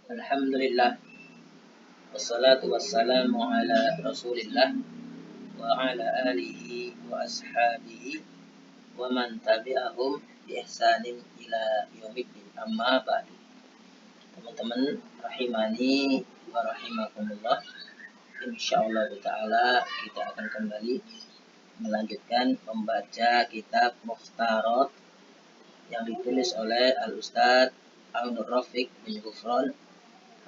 Alhamdulillah, wassalatu wassalamu ala rasulillah wa ala alihi wa ashabihi wa man tabi'ahum bi ihsanin ila yaumiddin, amma ba'du. Teman-teman rahimani wa rahimakumullah, insyaallah ta'ala kita akan kembali melanjutkan membaca kitab Mukhtarat yang ditulis oleh Al-Ustadz Aunur Rafiq bin Gufron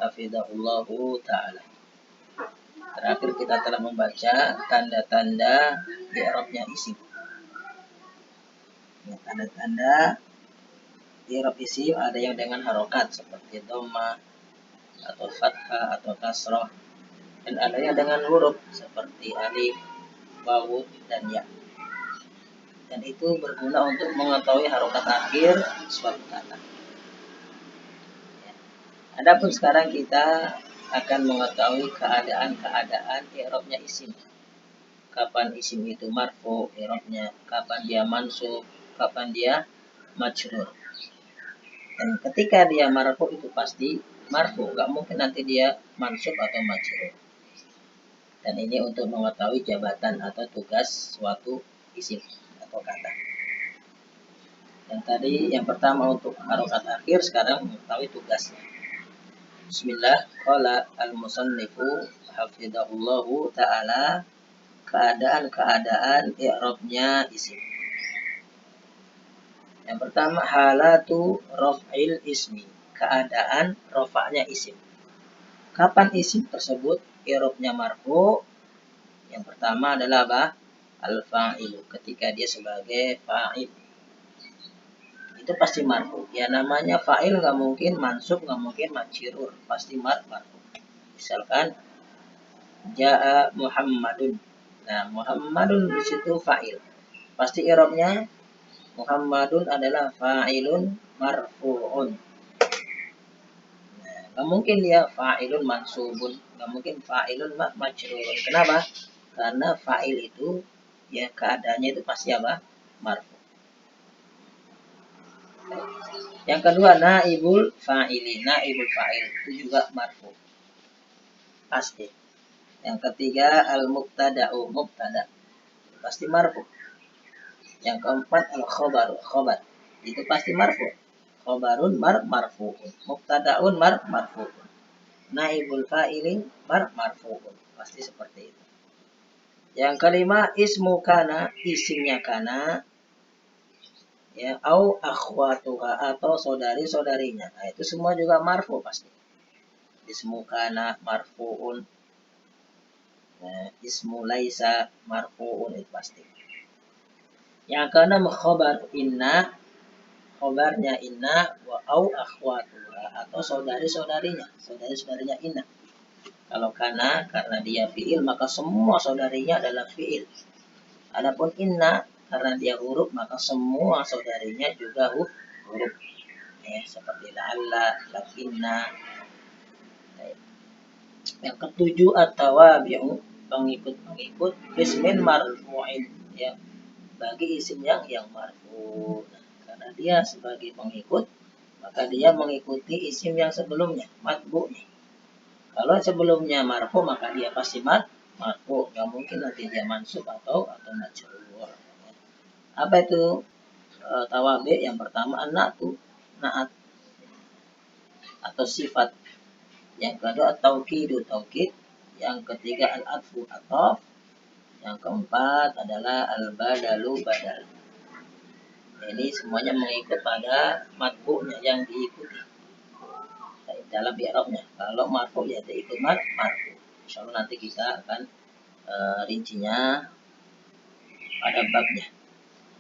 hafizahullahu ta'ala. Terakhir kita telah membaca tanda-tanda i'rabnya isim. Tanda-tanda i'rab isim ada yang dengan harokat seperti dhammah atau fathah atau kasrah, dan ada yang dengan huruf seperti alif, wawu, dan ya. Dan itu berguna untuk mengetahui harokat akhir suatu kata. Adapun sekarang kita akan mengetahui keadaan-keadaan i'rabnya isim. Kapan isim itu marfu i'rabnya, kapan dia mansub, kapan dia majrur. Dan ketika dia marfu itu pasti marfu, gak mungkin nanti dia mansub atau majrur. Dan ini untuk mengetahui jabatan atau tugas suatu isim atau kata. Dan tadi yang pertama untuk harokat akhir, sekarang mengetahui tugasnya. Bismillah, qala al-musannifu hafidhahullahu ta'ala, keadaan-keadaan i'rabnya isim. Yang pertama, halatu raf'il ismi, keadaan rafa'nya isim. Kapan isim tersebut i'rabnya marfu? Yang pertama adalah apa? Al-fa'ilu, ketika dia sebagai fa'il. Itu pasti marfu. Ya namanya fa'il nggak mungkin mansub, nggak mungkin majrur, pasti marfu. Misalkan ja'a Muhammadun. Nah, Muhammadun di situ fa'il. Pasti i'rabnya Muhammadun adalah fa'ilun marfu'un. Nah, nggak mungkin dia fa'ilun mansubun, nggak mungkin fa'ilun majrurun. Kenapa? Karena fa'il itu ya keadaannya itu pasti apa? Marfu. Yang kedua, naibul fa'ili, naibul fa'il itu juga marfu, pasti. Yang ketiga, al-mubtada'u, mubtada, pasti marfu. Yang keempat, al-khobaru, khobar, itu pasti marfu. Khobarun marfu'un, mubtada'un marfu'un, naibul fa'ilin marfu'un, pasti seperti itu. Yang kelima, ismu kana, isimnya kana, ya, au akhwatuha, atau saudari-saudarinya. Nah, itu semua juga marfu pasti. Ismu kana marfu'un, nah, ismu laisa marfu'un, itu pasti. Yang keenam, khobar inna, khobarnya inna, wa au akhwatuha, atau saudari-saudarinya, saudari-saudarinya inna. Kalau kana karena dia fi'il, maka semua saudarinya adalah fi'il. Adapun inna karena dia huruf, maka semua saudarinya juga huruf. Seperti la'alla, lakinna. Yang ketujuh, at-tawabi'u, pengikut-pengikut ismin marfu'in, ya, bagi isim yang marfu. Nah, karena dia sebagai pengikut, maka dia mengikuti isim yang sebelumnya, matbu'nya. Kalau sebelumnya marfu, maka dia pasti marfu, nggak mungkin nanti dia mansub atau majrur. Apa itu tawabi? Yang pertama an-na'tu, na'at atau sifat. Yang kedua at-taukidu, taukid. Yang ketiga al-atfu, ataf. Yang keempat adalah al-badalu, badal. Ini semuanya mengikut pada matbu'nya yang diikuti dalam i'rabnya. Kalau marfu ya diikut marfu. Insyaallah nanti kita akan rincinya pada babnya.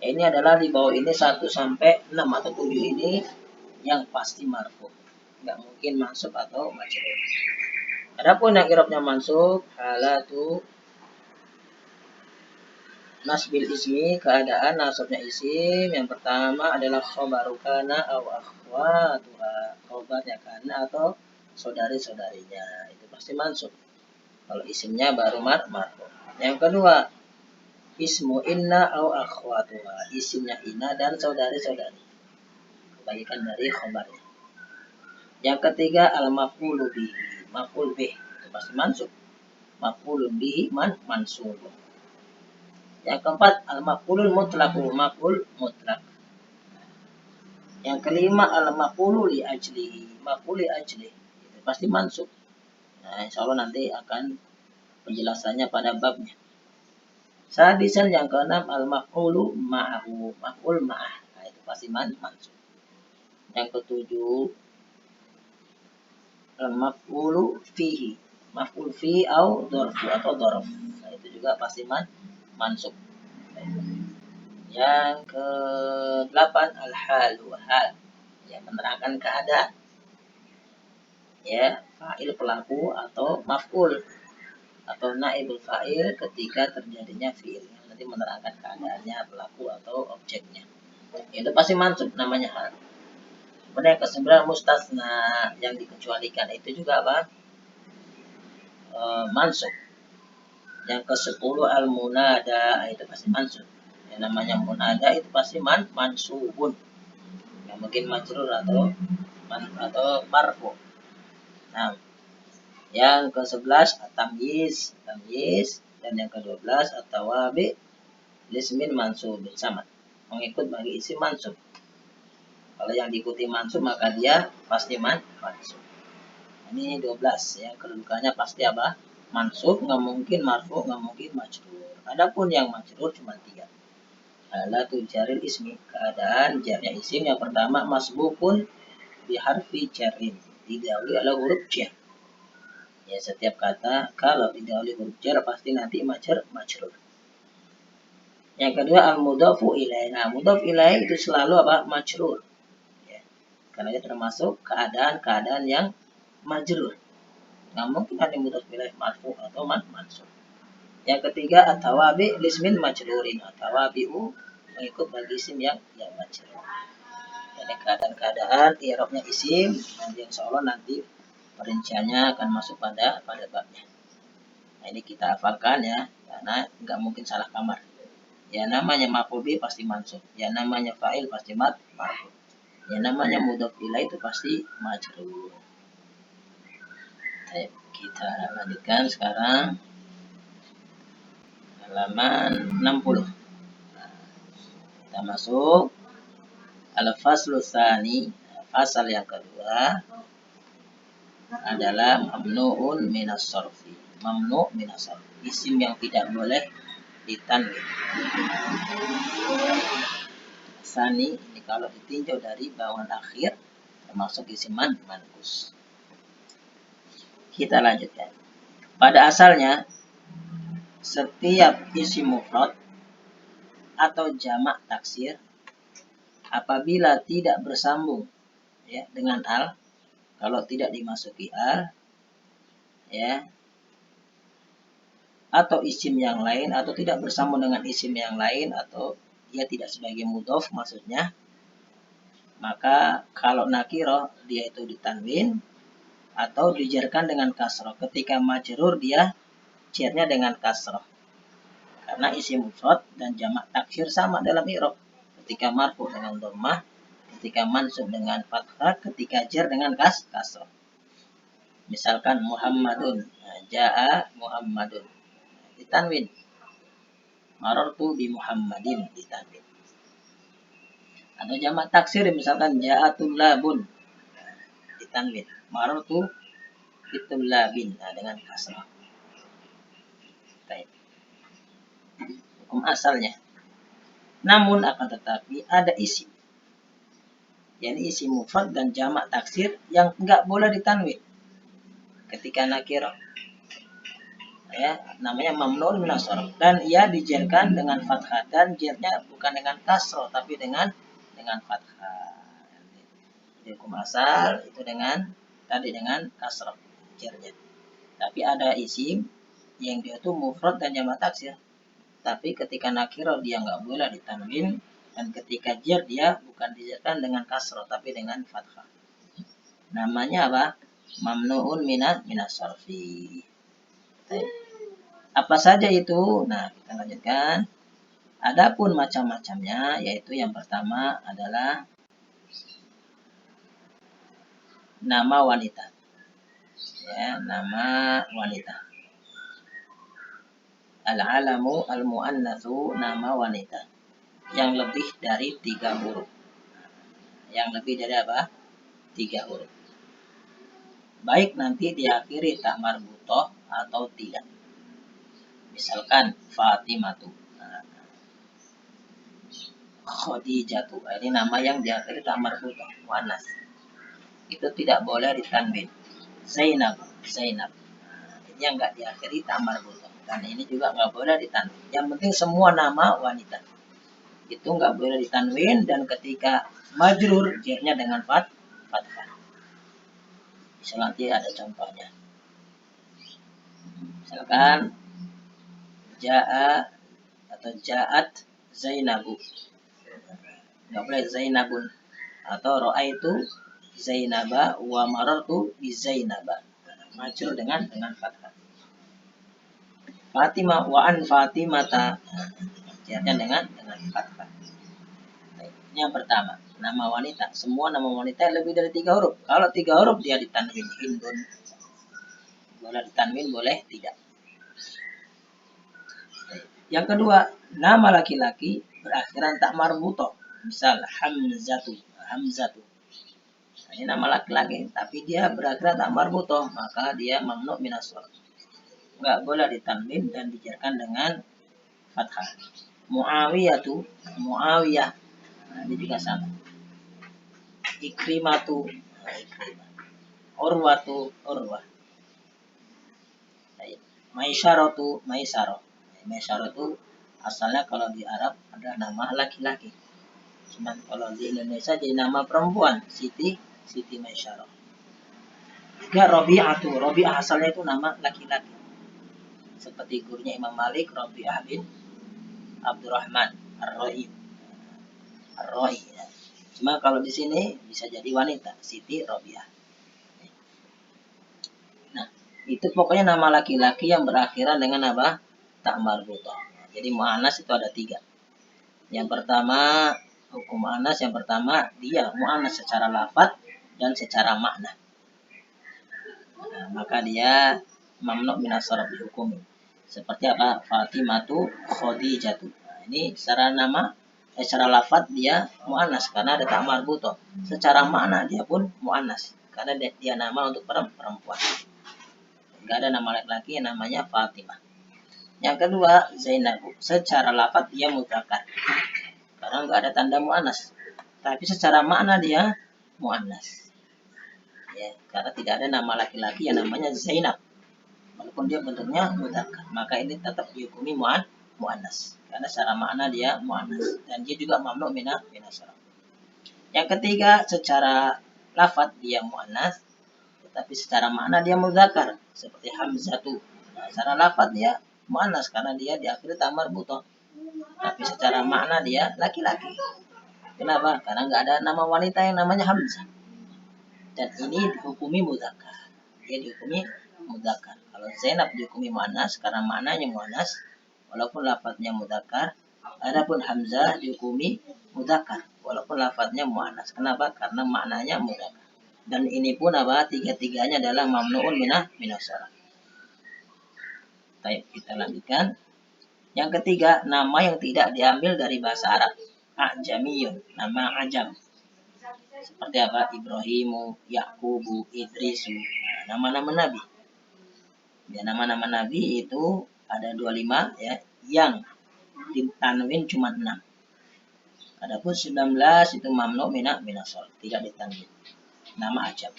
Ini adalah di bawah ini 1 sampai 6 atau 7 ini yang pasti marfu, nggak mungkin mansub atau majrur. Adapun yang i'rabnya mansub, halatu nasbil ismi, keadaan nasabnya isim. Yang pertama adalah khobaru kana au akhwatuha, khobarnya kana atau saudari-saudarinya, itu pasti mansub. Kalau isimnya baru marfu. Yang kedua, ismu inna au akhwatuha, isimnya inna dan saudari-saudari, kebalikan dari khobarnya. Yang ketiga al-maf'ulu bihi. Maf'ul bih itu pasti mansub. Maf'ulun bihi mansub. Yang keempat al-maf'ulul mutlaq, maf'ul mutlak. Yang kelima al-maf'ulu li ajlihi. Maf'ul li ajlihi itu pasti mansub. Nah, insyaallah nanti akan penjelasannya pada babnya. Sadisan yang keenam al-maf'ulu ma'ahu. Maf'ul ma'ah. Nah, itu pasti mansub. Yang ketujuh al-maf'ulu fihi. Maf'ul fihi atau dhorf. Nah, itu juga pasti mansub. Yang ke-8 al-halu, hal. Ya, menerangkan keadaan. Ya, fa'il pelaku atau maf'ul atau naibul fa'il ketika terjadinya fi'il. Nanti menerangkan keadaannya pelaku atau objeknya. Itu pasti mansub namanya hal. Kemudian yang ke-9 mustasna, yang dikecualikan itu juga apa? Mansub. Yang ke-10 al-munada, itu pasti mansub. Yang namanya munada itu pasti mansubun. Yang mungkin majrur atau marfu. Nah, yang ke-11 tamyiz, dan yang ke-12 at-tawabi lismin mansubin, sama. Mengikut bagi isi mansub. Kalau yang diikuti mansub maka dia pasti mansub. Ini 12 ya, kedudukannya pasti apa? Mansub, nggak mungkin marfu, nggak mungkin majrur. Adapun yang majrur cuma 3. Alatu jaril ismi, keadaan jarnya isim yang pertama masbukun biharfi jarin, didahului oleh huruf jar. Ya, setiap kata kalau didahului huruf jar pasti nanti majrur. Yang kedua al-mudhafu ilaih. Nah, mudhaf ilaih itu selalu apa? Majrur. Ya. Karena dia termasuk keadaan-keadaan yang majrur. Nggak mungkin ada mudhaf ilaih marfu atau mansub. Yang ketiga at-tawabi lismin majrurin. At-tawabi'u mengikut bagi isim yang majrur. Jadi keadaan-keadaan i'rabnya isim, dan insyaallah nanti perinciannya akan masuk pada babnya. Nah, ini kita hafalkan ya, karena nggak mungkin salah kamar. Ya, namanya maf'ul bih pasti mansub. Ya, namanya fa'il pasti marfu. Ya, namanya mudhaf ilaih itu pasti majrur. Baik, kita lanjutkan sekarang halaman 60. Nah, kita masuk al-faslu tsani. Fasal yang kedua adalah mamnu'un minas sarfi. Mamnu' minas sarfi. Isim yang tidak boleh ditanwin. Tsani ini kalau ditinjau dari bawaan akhir termasuk isim manqus. Kita lanjutkan. Pada asalnya setiap isim mufrad atau jamak taksir apabila tidak bersambung ya dengan al, kalau tidak dimasuki al ya, atau isim yang lain, atau tidak bersambung dengan isim yang lain, atau dia tidak sebagai mudhof maksudnya, maka kalau nakiro dia itu ditanwin atau dijarkan dengan kasroh. Ketika majrur dia jarnya dengan kasroh. Karena isim mufrad dan jamak taksir sama dalam i'rab. Ketika marfu dengan dhammah, ketika mansub dengan fathah, ketika jar dengan kasroh. Misalkan Muhammadun, jaa Muhammadun, ditanwin. Marartu bi Muhammadin, ditanwin. Atau jamak taksir misalkan ja'atul labun, ditanwin. Marartu bitul labin, dengan kasrah. Baik. Hukum asalnya. Namun akan tetapi ada isim, yakni isim mufrad dan jamak taksir yang enggak boleh ditanwin ketika nakirah. Ya, namanya mamnu'un minas sarf, dan ia dijarkan dengan fathah, dan jarnya bukan dengan kasroh tapi dengan fathah. Di hukum asal itu dengan kasroh jarnya. Tapi ada isim yang dia itu mufrad dan jamak taksir, tapi ketika nakirah dia nggak boleh ditanwin, dan ketika jar dia bukan dijarkan dengan kasroh tapi dengan fathah. Namanya apa? Mamnu'un minas sarfi. Apa saja itu? Nah, kita lanjutkan. Adapun macam-macamnya, yaitu yang pertama adalah nama wanita. Ya, nama wanita. Al-alamu al-muannatsu, nama wanita yang lebih dari 3 huruf. Yang lebih dari apa? 3 huruf. Baik nanti diakhiri tak marbutoh atau tidak. Misalkan Fatimatu, Khadijatu, ini nama yang diakhiri tak marbutoh, muannas. Itu tidak boleh ditanwin. Zainab, Zainab. Ini yang enggak diakhiri tak marbutoh. Dan ini juga enggak boleh ditanwin. Yang penting semua nama wanita itu enggak boleh ditanwin, dan ketika majrur jernya dengan fathah. Bisa nanti ada contohnya. Misalkan Ja'a atau Ja'at Zainabu. Enggak boleh Zainabun. Atau Ra'aitu Zainaba wa marartu bi Zainaba. Majrur dengan fathah. Fatimah wa an Fatimata. Jernya dengan fathah. Ini yang pertama, nama wanita. Semua nama wanita lebih dari 3 huruf. Kalau 3 huruf dia ditanwin. Hindun. Boleh ditanwin, boleh tidak. Yang kedua, nama laki-laki berakhiran tak marbutoh. Misal Hamzatu, Hamzatu. Nah, ini nama laki-laki, tapi dia berakhiran tak marbutoh, maka dia mamnu minas sharf. Enggak boleh ditanwin dan dijarkan dengan fathah. Muawiyatu, Muawiyah. Nah, ini juga sama. Ikrimatu, nah, Ikrimah. Urwatu, Urwah. Maisyaratu, Maisyarah. Maisyarah itu asalnya kalau di Arab ada nama laki-laki. Cuman kalau di Indonesia jadi nama perempuan, Siti Maisyarah. Ya, Rabi'atu, Rabi'ah asalnya itu nama laki-laki. Seperti gurunya Imam Malik, Rabi'ah bin Abdurrahman Ar-Ra'i. Ar-Ra'i. Ya. Cuma kalau di sini bisa jadi wanita, Siti Rabi'ah. Nah, itu pokoknya nama laki-laki yang berakhiran dengan apa? Tak marbutoh. Jadi mu'annas itu ada 3. Yang pertama, hukum mu'annas yang pertama, dia mu'annas secara lafaz dan secara makna. Nah, maka dia mamnu minas sharf dihukum. Seperti apa? Fatimatu Khadijatu. Nah, ini secara nama, secara lafaz dia mu'annas karena ada tak marbutoh. Secara makna dia pun mu'annas karena dia nama untuk perempuan. Enggak ada nama laki-laki yang namanya Fatimah. Yang kedua, Zainab. Secara lafaz dia mudzakkar. Karena enggak ada tanda mu'annas. Tapi secara makna dia mu'annas. Ya, karena tidak ada nama laki-laki yang namanya Zainab. Walaupun dia bentuknya mudzakkar, maka ini tetap dihukumi mu'annas. Karena secara makna dia mu'annas. Dan dia juga mamnu minas sharf. Yang ketiga, secara lafaz dia mu'annas, tetapi secara makna dia mudzakkar. Seperti Hamzatu. Nah, secara lafaz dia mu'annas karena dia diakhiri tak marbutoh. Tapi secara makna dia laki-laki. Kenapa? Karena nggak ada nama wanita yang namanya Hamzah. Dan ini dihukumi mudzakkar. Dia dihukumi mudzakkar. Kalau Zainab dihukumi mu'annas karena maknanya mu'annas, walaupun lafadznya mudzakkar. Adapun Hamzah dihukumi mudzakkar walaupun lafadznya mu'annas. Kenapa? Karena maknanya mudzakkar. Dan ini pun apa? Tiga-tiganya adalah mamnu'un minas sharf. Baik, kita lanjutkan. Yang ketiga, nama yang tidak diambil dari bahasa Arab. A'jamiyun, nama ajam. Seperti apa? Ibrahimu, Yaqubu, Idrisu. Nah, nama-nama nabi. Ya, nama-nama nabi itu ada 25 ya, yang ditanwin cuma 6. Adapun 19 itu mamnu minas sharf, tidak ditanwin. Nama ajam.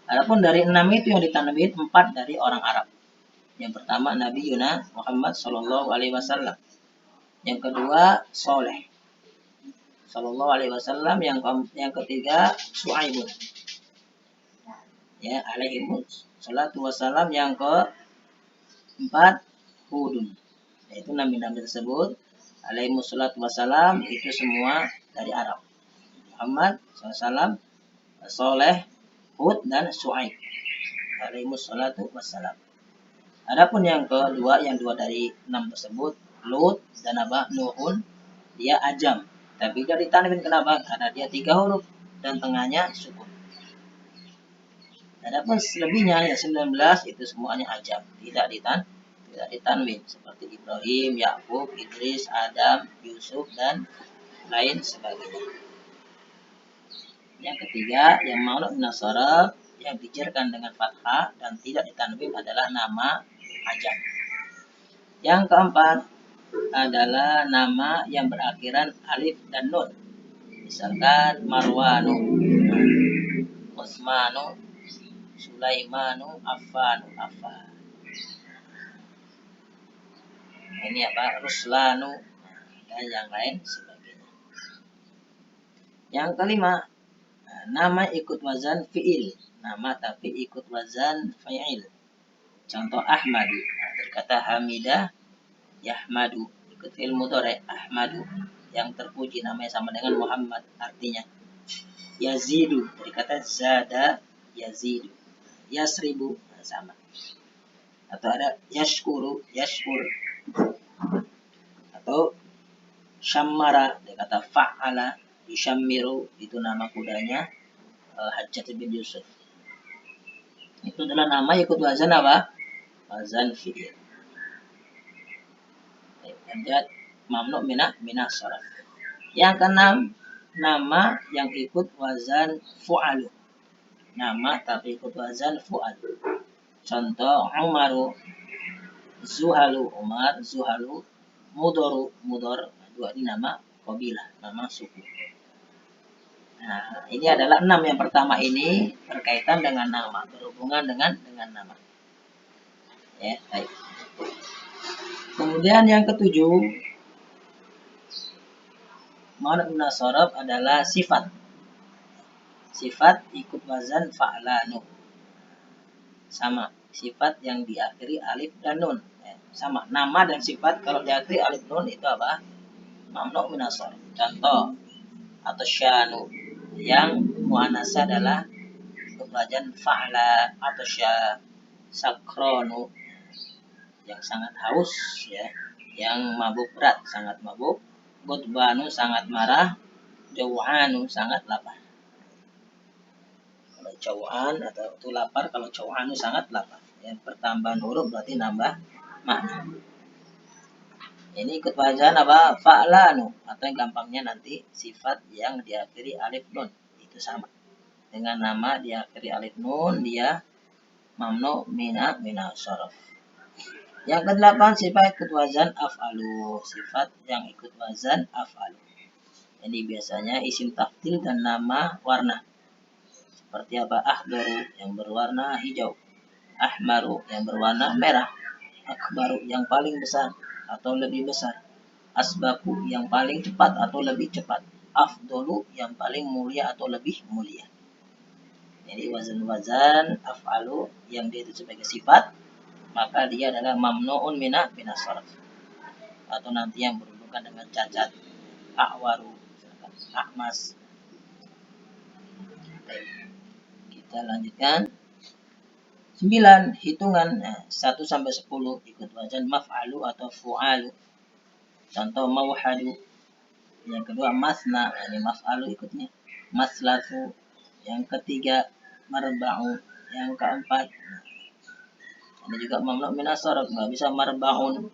Adapun dari 6 itu yang ditanwin 4 dari orang Arab. Yang pertama Nabi Yuna Muhammad Sallallahu Alaihi Wasallam. Yang kedua Soleh Sallallahu Alaihi Wasallam. Yang ketiga Su'aibun. Ya, alaihi salatu wassalam. Yang keempat Hudun. Yaitu nabi-nabi tersebut alaihi salatu wassalam itu semua dari Arab. Muhammad SAW, Soleh, Hud dan Su'aib alaihi salatu wassalam. Adapun yang kedua, yang 2 dari 6 tersebut, Lut dan Nuhun, dia ajam. Tapi dia ditanwin, kenapa? Karena dia 3 huruf dan tengahnya sukun. Adapun selebihnya yang 19 itu semuanya ajam, tidak ditanwin seperti Ibrahim, Yakub, Idris, Adam, Yusuf dan lain sebagainya. Yang ketiga, yang maulud nasarab yang dijarkan dengan fathah dan tidak ditanwin adalah nama ajam. Yang keempat adalah nama yang berakhiran alif dan nun. Misalkan Marwanu, Utsmanu, Sulaimanu, Affanu, Affan. Ini apa? Ruslanu dan yang lain sebagainya. Yang kelima, nama ikut wazan fi'il. Nama tapi ikut wazan fa'il. Contoh Ahmadu. Berkata Hamidah, Yahmadu. Ikut fi'il mudhari Ahmadu. Yang terpuji namanya sama dengan Muhammad. Artinya Yazidu. Berkata Zada, Yazidu. Yasribu. Sama. Atau ada Yashkuru, Yashkur. Atau Syammara. Dia kata Fa'ala. Yushammiru. Itu nama kudanya Hajjaj bin Yusuf. Itu adalah nama ikut wazan apa? Wazan fi'il. Hajjaj mamnu' minah sharaf. Yang keenam, nama yang ikut wazan fu'alu. Nama tapi ikut wazan fu'alu. Contoh Umaru, Zuhalu, Umar, Zuhalu, Mudoru, Mudor. Dua ini nama kabilah, nama suku. Nah, ini adalah 6 yang pertama ini berkaitan dengan nama, berhubungan dengan nama. Ya, baik. Kemudian yang ketujuh, maulud nasarab adalah sifat. Sifat ikut wazan fa'lanu. Sama, sifat yang diakhiri alif dan nun. Sama, nama dan sifat kalau diakhiri alif nun itu apa? Mamnu' minas sharaf. Contoh, atau syanu yang muannasah adalah ikut wazan fa'la atau sya. Sakronu yang sangat haus ya, yang mabuk berat, sangat mabuk. Gudbanu sangat marah. Jau'anu sangat lapar. Kalau jau'an atau itu lapar, kalau jau'anu sangat lapar. Yang pertambahan huruf berarti nambah makna. Ini ikut wazan apa? Fa'lanu. Atau yang gampangnya nanti sifat yang diakhiri alif nun. Itu sama. Dengan nama diakhiri alif nun, dia mamnu' minah sharaf. Yang ke-8, sifat ikut wazan af'alu. Sifat yang ikut wazan af'alu. Ini biasanya isim tafdil dan nama warna. Seperti apa? Ahdaru yang berwarna hijau. Ahmaru yang berwarna merah. Akbaru yang paling besar atau lebih besar. Asbaku yang paling cepat atau lebih cepat. Afdolu yang paling mulia atau lebih mulia. Jadi wazan-wazan af'alu yang dia itu sebagai sifat, maka dia adalah mamnu'un minah sharaf. Atau nanti yang berhubungan dengan cacat, a'waru, ahmas. Kita lanjutkan. 9, hitungan 1 sampai 10 ikut wazan maf'alu atau fu'alu. Contoh mauhadu. Yang kedua masna, ini maf'alu ikutnya. Maslafu. Yang ketiga marba'u. Yang keempat ini juga mamnu' minas sharaf, enggak bisa marba'un.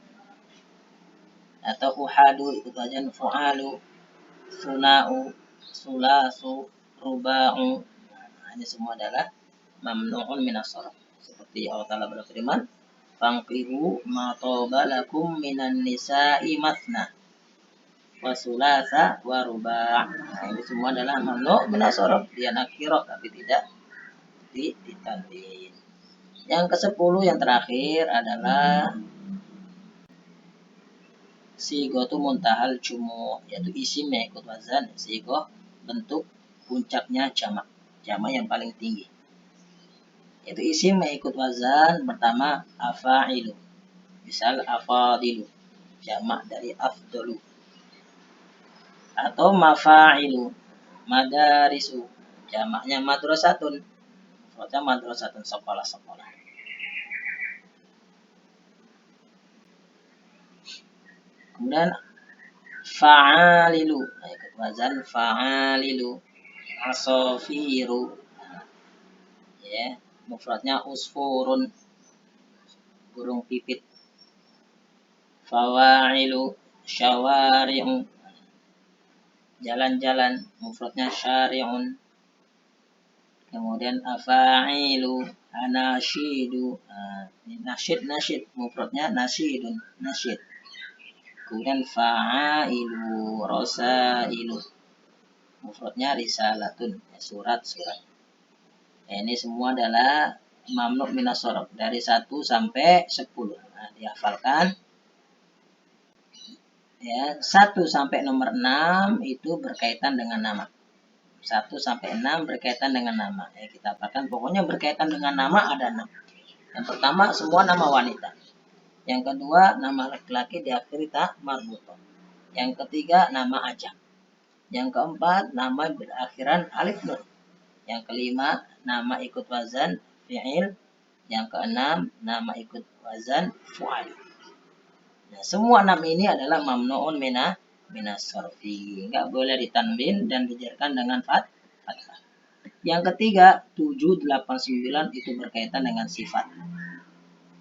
Atau uhadu ikut wazan fu'alu. Suna'u, sulasu, ruba'u. Ini semua adalah mamnu'un minas sharaf. Seperti Allah Ta'ala berfirman, "Fanqihu ma taba lakum minan nisa'i mathna wa sulasa wa ruba'." Nah, ini semua adalah mamnu' minas sharaf. Dia nakirah tapi tidak ditanwin. Yang ke-10 yang terakhir adalah sighatu muntahal jumu', yaitu isim yang ikut wazan sighah bentuk puncaknya jamak. Jamak yang paling tinggi. Yaitu isim yang ikut wazan pertama afa'ilu. Misal afadilu, jamak dari afdalu. Atau mafa'ilu, madarisu, jamaknya madrasatun. Maksudnya madrasatun, sekolah-sekolah. Kemudian fa'alilu, ikut wazan fa'alilu. Asofiru, ya. mufradnya usfurun, burung pipit. Fawa'ilu, syawari'u, jalan-jalan, mufradnya syari'un. Kemudian afa'ilu, anasyidu, nasyid, mufradnya nasyidun, nasyid. Kemudian fa'ailu, rosailu, mufradnya risalatun, surat. Ini semua adalah mamnu minas shorof dari 1 sampai 10. Nah, dihafalkan. Ya, 1 sampai nomor 6 itu berkaitan dengan nama. 1 sampai 6 berkaitan dengan nama. Ya, kita katakan pokoknya berkaitan dengan nama ada 6. Yang pertama semua nama wanita. Yang kedua nama laki-laki diakhiri ta marbutoh. Yang ketiga nama ajam. Yang keempat nama berakhiran alif nun. Yang kelima nama ikut wazan fi'il. Yang keenam nama ikut wazan fu'al. Nah, semua 6 ini adalah mamnu'un minas sorfi. Enggak boleh ditanwin dan dijarkan dengan fathah. Yang ketiga 7, 8, 9 itu berkaitan dengan sifat.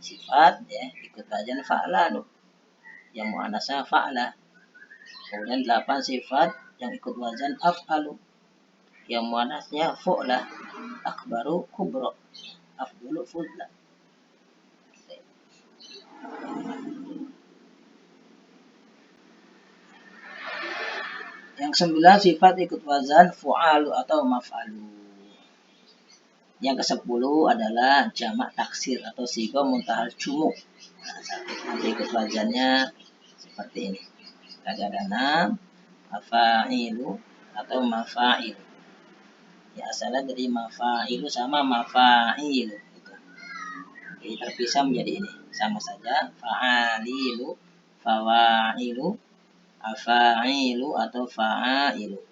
Sifat ya ikut wazan fa'lalu. Yang muannasnya fa'la. Kemudian 8 sifat yang ikut wazan af'alu. Yang muannasnya fu'la, akbaru, kubro, afdulu, fudla. Yang 9 sifat ikut wazan fu'alu atau maf'alu. Yang ke-10 adalah jamak taksir atau sigo muntahal jumu. Nanti ikut wazannya seperti ini. Ada 6 afa'ilu atau mafa'il. Ya asalnya dari mafa'ilu sama mafa'ilu gitu. Jadi terpisah menjadi ini. Sama saja fa'alilu, fawa'ilu, afa'ilu atau fa'ailu.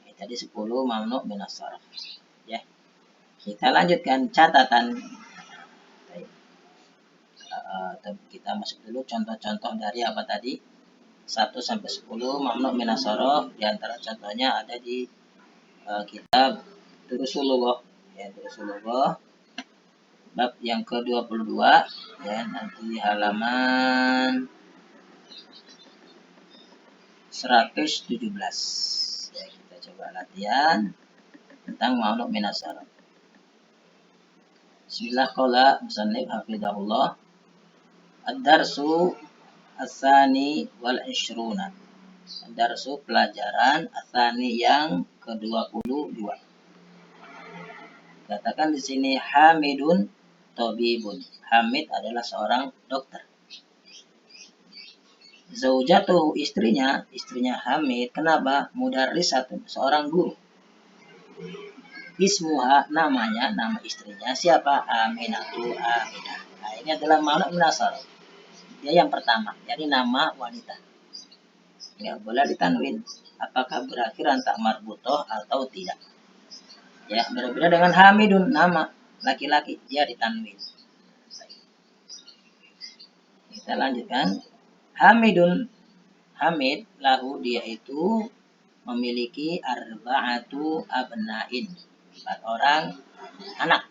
Ini tadi 10 mamnu minas shorof. Ya. Kita lanjutkan catatan. Kita masuk dulu contoh-contoh dari apa tadi? 1 sampai 10 mamnu minas shorof. Di antara contohnya ada di kitab Durusul Lughah. Ya, Durusul Lughah. Bab yang ke-22 ya, nanti halaman 117. Ya, kita coba latihan tentang mamnu minas shorof. Bismillah qala musannif hafizahullah. Ad-darsu as-sani wal ishruna. Ad-darsu pelajaran as-sani yang ke-22. Katakan di sini Hamidun tabibun. Hamid adalah seorang dokter. Zaujatuhu istrinya Hamid, kenapa? Mudarrisatun, seorang guru. Ismuha, namanya, nama istrinya siapa? Aminatu, Aminah. Nah, ini adalah mamnu minas shorof. Dia yang pertama, jadi nama wanita. Nggak boleh ditanwin. Apakah berakhiran tak marbutoh atau tidak? Ya, berbeda dengan Hamidun, nama laki-laki, dia ditanwin. Kita lanjutkan. Hamidun, Hamid lahu dia itu memiliki arba'atu abna'in, 4 orang anak.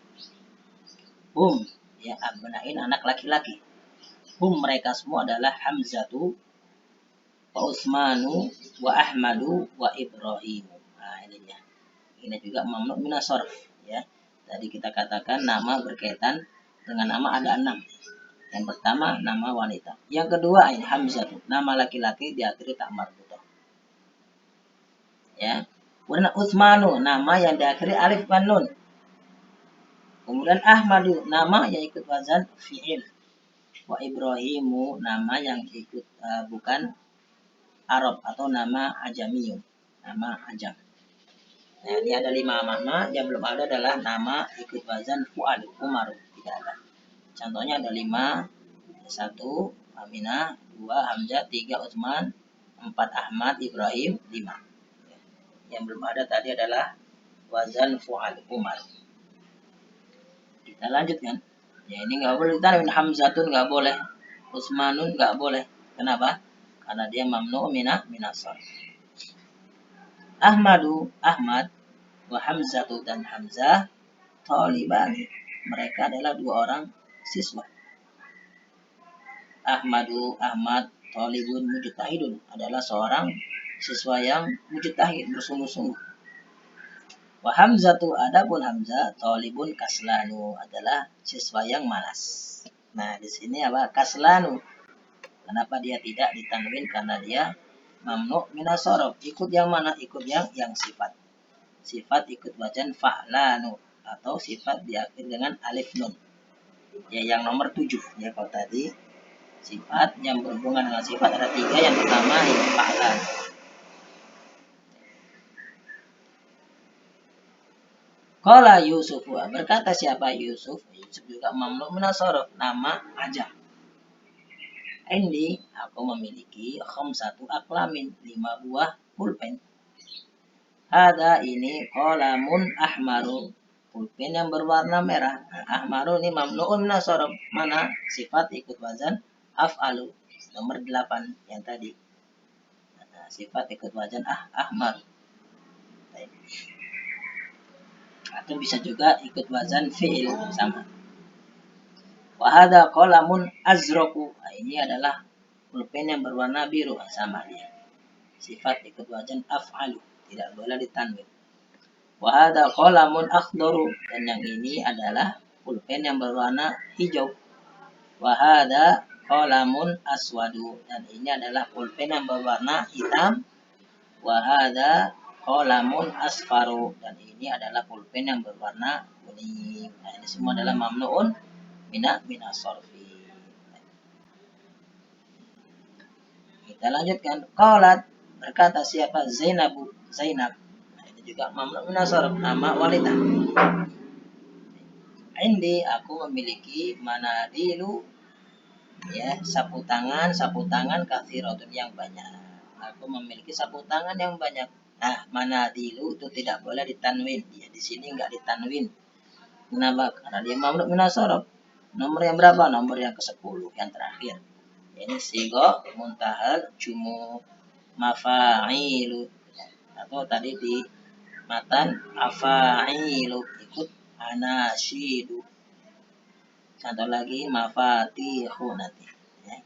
Ya abna'in anak laki-laki. Mereka semua adalah Hamzatu, wa Utsmanu, wa Ahmadu, wa Ibrahim. Nah, ini dia. Ini juga mamnu minas shorof ya. Tadi kita katakan nama berkaitan dengan nama ada 6. Yang pertama nama wanita. Yang kedua ini Hamzatu, nama laki-laki diakhiri tak marbutoh. Ya. Kemudian Utsmanu, nama yang diakhiri alif dan nun. Kemudian Ahmadu, nama yang ikut wazan fi'il. Wa Ibrahimu, nama yang ikut bukan Arab atau nama ajamiyun, nama ajam. Nah, ini ada 5 makna. Yang belum ada adalah nama ikut wazan fu'al, Umar, tidak ada. Contohnya ada 5. 1 Aminah, 2 Hamzah, 3 Utsman, 4 Ahmad, Ibrahim, 5. Yang belum ada tadi adalah wazan fu'al, Umar. Kita lanjutkan. Ya, ini nggak boleh ditanwin. Hamzatun nggak boleh, Utsmanun nggak boleh. Kenapa? Karena dia mamnu minas shorof. Ahmadu, Ahmad, wa Hamzatu dan Hamzah, talibani. Mereka adalah dua orang siswa. Ahmad talibun mujtahidun adalah seorang siswa yang mujtahid, bersungguh-sungguh. Wa Hamzatu adapun Hamzah talibun kaslanu adalah siswa yang malas. Nah, di sini apa? Kaslanu. Kenapa dia tidak ditanwin? Karena dia mamnu minas sorof. Ikut yang mana? Ikut yang sifat. Sifat ikut wajan fa'lanu atau sifat diakhir dengan alif nun. Ya, yang nomor 7. Ya, kalau tadi sifat yang berhubungan dengan sifat ada 3. Yang pertama yang fa'lan. Qala Yusuf, berkata siapa Yusuf? Yusuf juga mamnu minas sorof, nama aja. Indi, aku memiliki khamsatu aklamin, 5 buah pulpen. Ada ini qalamun ahmaru, pulpen yang berwarna merah. Nah, ahmaru ini mamnu'un minas sorof. Mana? Sifat ikut wazan af'alu. Nomor 8 yang tadi. Nah, sifat ikut wazan ahmar. Atau bisa juga ikut wazan fi'il sama. Wahada qalamun azroku. Nah, ini adalah pulpen yang berwarna biru, sama dia. Sifat ikut wazan af'alu, tidak boleh ditanwin. Wahada qalamun akhdaru, dan yang ini adalah pulpen yang berwarna hijau. Wahada qalamun aswadu, dan ini adalah pulpen yang berwarna hitam. Wahada qalamun asfaru, dan ini adalah pulpen yang berwarna kuning. Nah, ini semua adalah mamnu'un minas sorfi. Kita lanjutkan. Qalat, berkata siapa? Zainab. Nah, ini juga mamnu minas sorf, nama wanita. Indi, aku memiliki manadilu, ya, sapu tangan kathiratun yang banyak. Aku memiliki sapu tangan yang banyak. Nah, manadilu itu tidak boleh ditanwin. Ya, di sini enggak ditanwin. Kenapa? Karena dia mamnu minas sorf. Nomor yang berapa? Nomor yang ke-10, yang terakhir. Ini sigo muntahal jumu mafa'ilu, atau tadi di matan afa'ilu, ikut anasyidu. Satu lagi mafatihu nanti. Ya.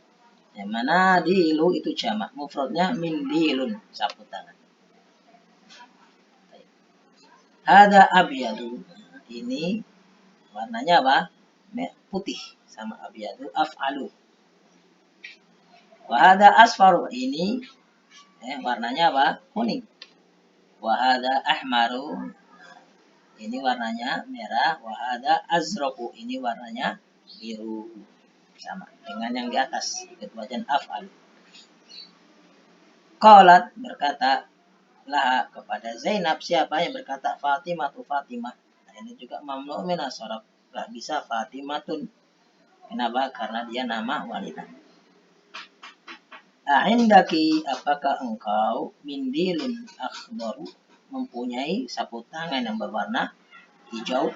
Yang mana dilu itu jamak, mufradnya mindilun, sapu tangan. Ada abyadu, ini warnanya apa? Putih, sama abyadu af'alu. Wahada asfaru, ini warnanya apa? Kuning. Wahada ahmaru, ini warnanya merah. Wahada azroku, ini warnanya biru. Sama dengan yang di atas, ikut wajan af'al. Qalat, berkata laha, kepada Zainab. Siapa yang berkata? Fatimah. Nah, ini juga mamnu minas sorof. Gak bisa Fatimatun. Kenapa? Karena dia nama wanita. A'indaki, apakah engkau mindilun akhbaru, mempunyai sapu tangan yang berwarna hijau?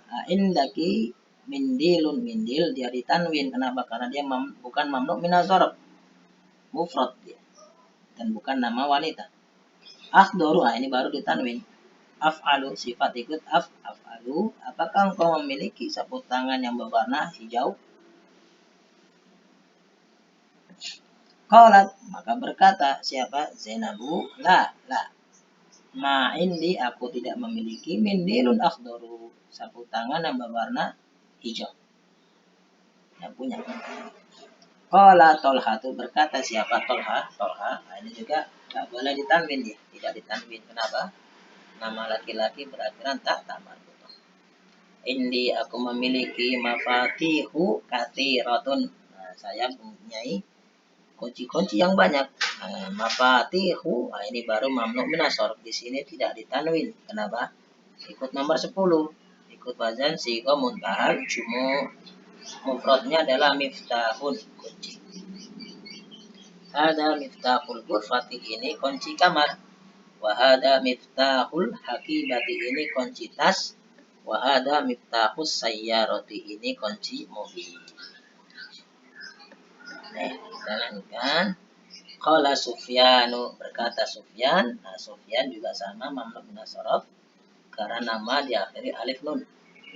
A'indaki mindilun, mindil dia ditanwin. Kenapa? Karena dia bukan mamnu minas sorof, mufrad dia, dan bukan nama wanita. Akhdaru, ini baru ditanwin. Af'alu, sifat ikut af'alu. Apakah engkau memiliki sapu tangan yang berwarna hijau? Qalat, maka berkata siapa? Zainabu, la. Ma indi, aku tidak memiliki mindilun akhdaru, sapu tangan yang berwarna hijau. Yang punya. Qala Tolha, itu berkata siapa? Tolha. Nah, ini juga tidak boleh ditanwin ya, tidak ditanwin. Kenapa? Nama laki-laki berakhiran tak marbutoh. Indi, aku memiliki mafatihu kathiratun. Nah, saya mempunyai kunci-kunci yang banyak. Nah, mafatihu, nah, ini baru mamnu minas sorof. Di sini tidak ditanwin. Kenapa? Ikut nomor 10. Ikut wazan sigo muntahal jumu. Mufradnya adalah miftahun, kunci. Ada miftahul ghurfati, ini kunci kamar. Wahada miftahul hakibati, ini kunci tas. Wahada miftahus sayyarati, ini kunci mobil. Nah, kita lanjutkan. Qala Sufyanu, berkata Sufyan. Nah, Sufyan juga sama mamnu minas sorof, karena nama diakhiri alif nun.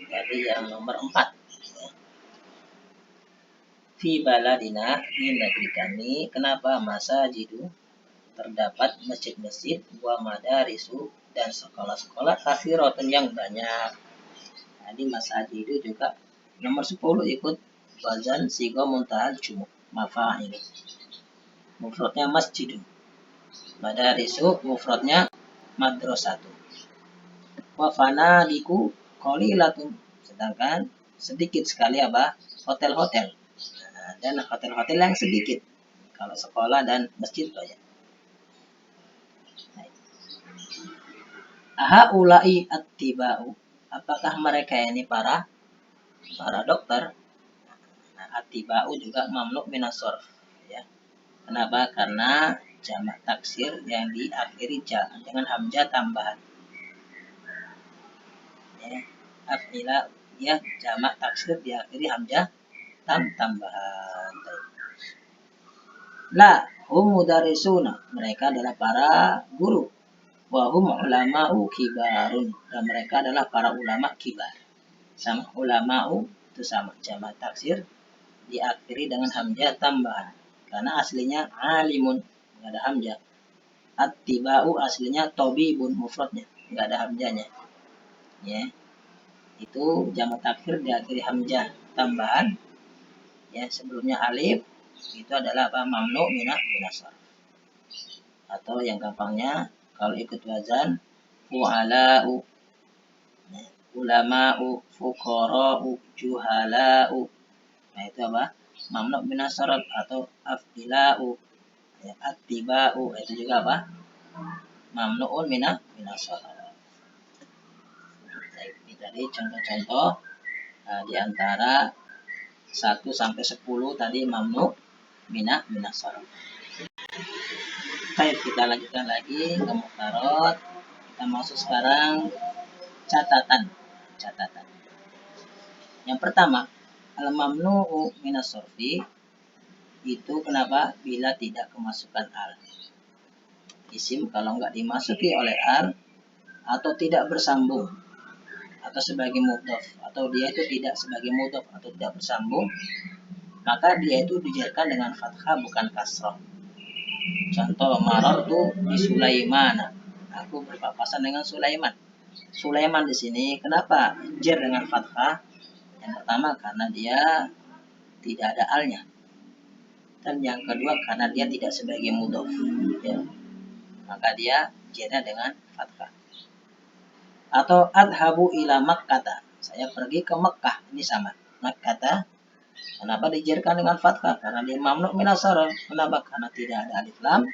Tadi yang nomor 4. Fi baladina, di negeri kami, kenapa masajidu, terdapat masjid-masjid, wa madarisu, dan sekolah-sekolah katsiratun yang banyak. Jadi masajidu juga nomor 10 ikut wazan sigo muntahal jumuk mafa'il. Mufradnya masjidun. Madarisu mufradnya madrasatu. Wa fanadiku qalilatun, sedangkan sedikit sekali apa? Hotel-hotel. Nah, dan hotel-hotel yang sedikit. Kalau sekolah dan masjid banyak. Aha ulai attiba'u, apakah mereka ini para dokter? Nah, attiba'u juga mamnu minas sarf, ya. Kenapa? Karena jamak taksir yang diakhiri ja dengan hamzah tambahan. Ya, afila ya jamak taksir diakhiri hamzah tambahan. La hum mudarisuna, mereka adalah para guru. Wa hum ulama'u kibarun, dan mereka adalah para ulama kibar. Sama ulama'u itu sama jamak taksir diakhiri dengan hamzah tambahan. Karena aslinya alimun, enggak ada hamzah. Attiba'u aslinya tabibun mufradnya, enggak ada hamzahnya. Ya. Itu jamak taksir diakhiri hamzah tambahan. Ya, sebelumnya alif, itu adalah apa? Mamnu minas sarf. Atau yang gampangnya kalau ikut wazan fu'ala'u, ya, ulama'u, fuqara'u, juhala'u. Nah, itu apa? Mamnu minas sarf atau af'ila'u, ya, attiba'u, itu juga apa? Mamnu'un minas sarf. Ini tadi contoh-contoh di antara 1 sampai 10 tadi mamnu minas sarf. Baik, kita lanjutkan lagi ke muqarrat. Kita masuk sekarang catatan. Yang pertama, al-mamnu'u minas sarfi itu kenapa? Bila tidak kemasukan al. Isim kalau enggak dimasuki oleh al atau tidak bersambung atau sebagai mudhaf, atau dia itu tidak sebagai mudhaf atau tidak bersambung, maka dia itu dijarkan dengan fathah bukan kasrah. Contoh marartu di Sulaiman. Aku berpapasan dengan Sulaiman. Sulaiman di sini kenapa jar dengan fathah? Yang pertama karena dia tidak ada alnya. Dan yang kedua karena dia tidak sebagai mudhaf. Ya. Maka dia jarnya dengan fathah. Atau adhabu ila Makkah. Saya pergi ke Mekah. Ini sama. Makkah. Kenapa dijarkan dengan fathah? Karena dia mamnu minas sarf. Kenapa? Karena tidak ada alif lam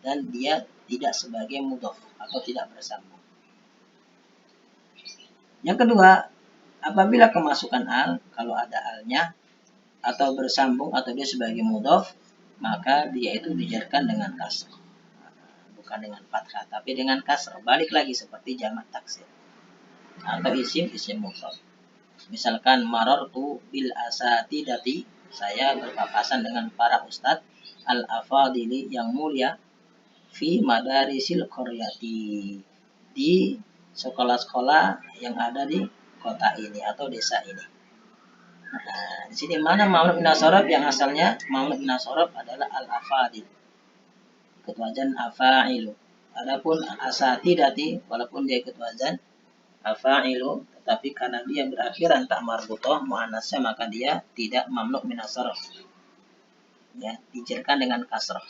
dan dia tidak sebagai mudhaf atau tidak bersambung. Yang kedua, apabila kemasukan al, kalau ada alnya atau bersambung atau dia sebagai mudhaf, maka dia itu dijarkan dengan kasrah. Bukan dengan fathah, tapi dengan kasrah. Balik lagi seperti jamak taksir. Atau isim mufrad. Misalkan marartu bil asatidati, saya berpapasan dengan para ustadz al-afadili yang mulia fi madarisil qaryati, di sekolah-sekolah yang ada di kota ini atau desa ini. Nah, di sini mana mamnu minas sarf? Yang asalnya mamnu minas sarf adalah al-afadil. Ikut wazan afailu. Adapun asatidati walaupun dia ikut wazan afailu, tetapi karena dia berakhiran tak marbutah muannasnya, maka dia tidak mamnu minas sarf. Ya, dijarkan dengan kasrah.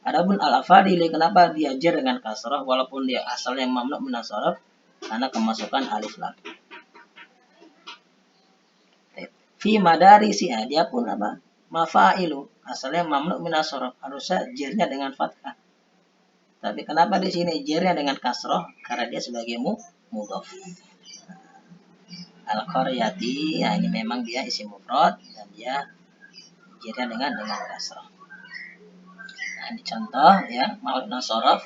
Adapun al-afadili kenapa diajar dengan kasrah walaupun dia asalnya mamnu minas sarf? Karena kemasukan alif lam. Fi madarisi, dia pun apa? Mafailu, asalnya mamnu minas sarf, harusnya jirnya dengan fathah. Tapi kenapa di sini jirnya dengan kasrah? Karena dia sebagai mudhaf. Al-qaryati, ya ini memang dia isim mufrad dan dia jirnya dengan kasrah. Nah, ini contoh ya, mamnu minas sarf.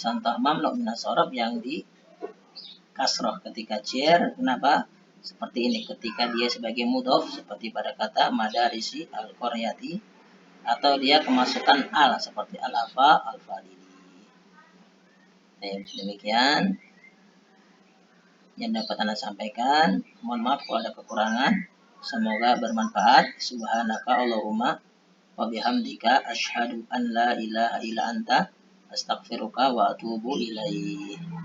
Contoh mamnu minas sarf yang di kasrah ketika jir. Kenapa? Seperti ini ketika dia sebagai mudhaf seperti pada kata madarisi al-qaryati, atau dia kemasukan al seperti al-afa al-fadili. Demikian yang dapat Anda sampaikan. Mohon maaf kalau ada kekurangan. Semoga bermanfaat. Subhanaka Allahumma wa bihamdika asyhadu an la ilaha illa anta astaghfiruka wa atubu ilaik.